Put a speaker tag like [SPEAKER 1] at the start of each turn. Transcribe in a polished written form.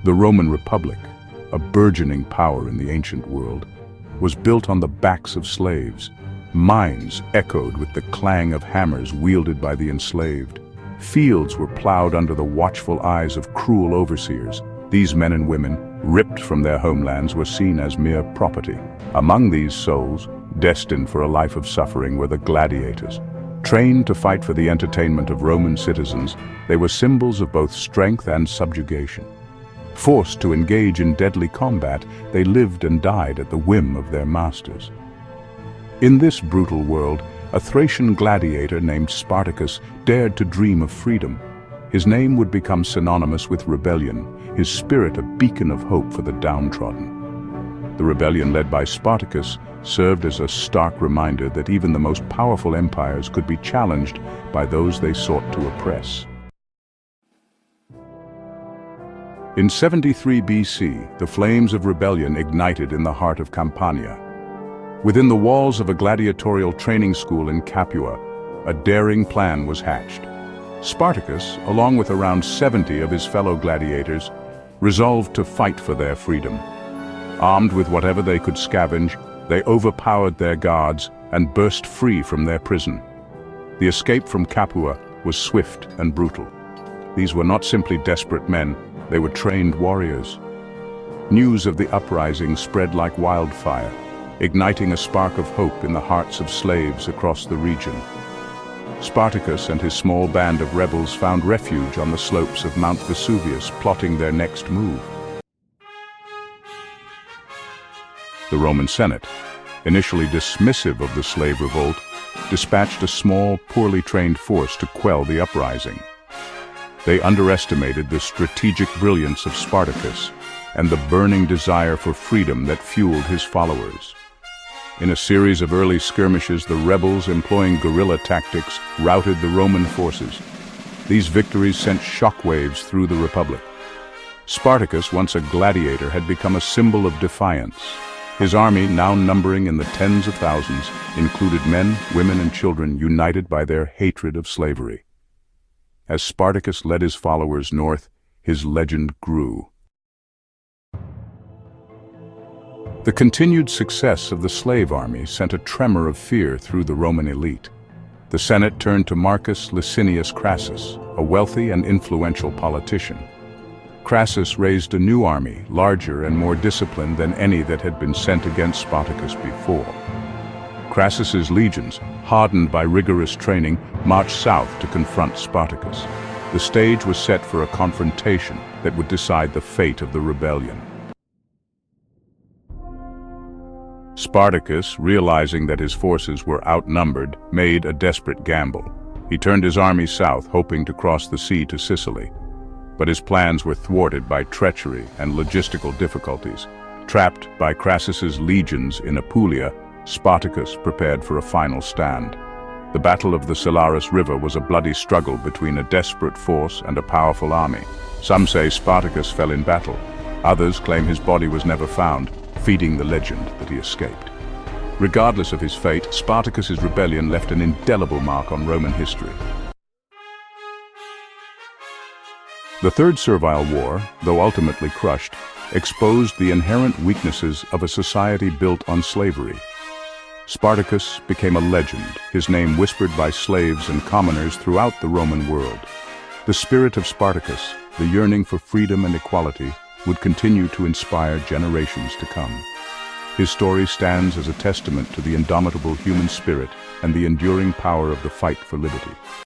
[SPEAKER 1] The Roman Republic, a burgeoning power in the ancient world, was built on the backs of slaves. Mines echoed with the clang of hammers wielded by the enslaved. Fields were plowed under the watchful eyes of cruel overseers. These men and women, ripped from their homelands, were seen as mere property. Among these souls, destined for a life of suffering, were the gladiators. Trained to fight for the entertainment of Roman citizens, they were symbols of both strength and subjugation. Forced to engage in deadly combat, they lived and died at the whim of their masters. In this brutal world, a Thracian gladiator named Spartacus dared to dream of freedom. His name would become synonymous with rebellion, his spirit a beacon of hope for the downtrodden. The rebellion led by Spartacus served as a stark reminder that even the most powerful empires could be challenged by those they sought to oppress. In 73 BC, the flames of rebellion ignited in the heart of Campania. Within the walls of a gladiatorial training school in Capua, a daring plan was hatched. Spartacus, along with around 70 of his fellow gladiators, resolved to fight for their freedom. Armed with whatever they could scavenge, they overpowered their guards and burst free from their prison. The escape from Capua was swift and brutal. These were not simply desperate men, they were trained warriors. News of the uprising spread like wildfire, igniting a spark of hope in the hearts of slaves across the region. Spartacus and his small band of rebels found refuge on the slopes of Mount Vesuvius, plotting their next move. The Roman Senate, initially dismissive of the slave revolt, dispatched a small, poorly trained force to quell the uprising. They underestimated the strategic brilliance of Spartacus and the burning desire for freedom that fueled his followers. In a series of early skirmishes, the rebels, employing guerrilla tactics, routed the Roman forces. These victories sent shockwaves through the Republic. Spartacus, once a gladiator, had become a symbol of defiance. His army, now numbering in the tens of thousands, included men, women, and children united by their hatred of slavery. As Spartacus led his followers north, his legend grew. The continued success of the slave army sent a tremor of fear through the Roman elite. The Senate turned to Marcus Licinius Crassus, a wealthy and influential politician. Crassus raised a new army, larger and more disciplined than any that had been sent against Spartacus before. Crassus's legions, hardened by rigorous training, marched south to confront Spartacus. The stage was set for a confrontation that would decide the fate of the rebellion. Spartacus, realizing that his forces were outnumbered, made a desperate gamble. He turned his army south, hoping to cross the sea to Sicily. But his plans were thwarted by treachery and logistical difficulties. Trapped by Crassus's legions in Apulia, Spartacus prepared for a final stand. The Battle of the Salaris River was a bloody struggle between a desperate force and a powerful army. Some say Spartacus fell in battle. Others claim his body was never found, feeding the legend that he escaped. Regardless of his fate, Spartacus's rebellion left an indelible mark on Roman history. The Third Servile War, though ultimately crushed, exposed the inherent weaknesses of a society built on slavery. Spartacus became a legend, his name whispered by slaves and commoners throughout the Roman world. The spirit of Spartacus, the yearning for freedom and equality, would continue to inspire generations to come. His story stands as a testament to the indomitable human spirit and the enduring power of the fight for liberty.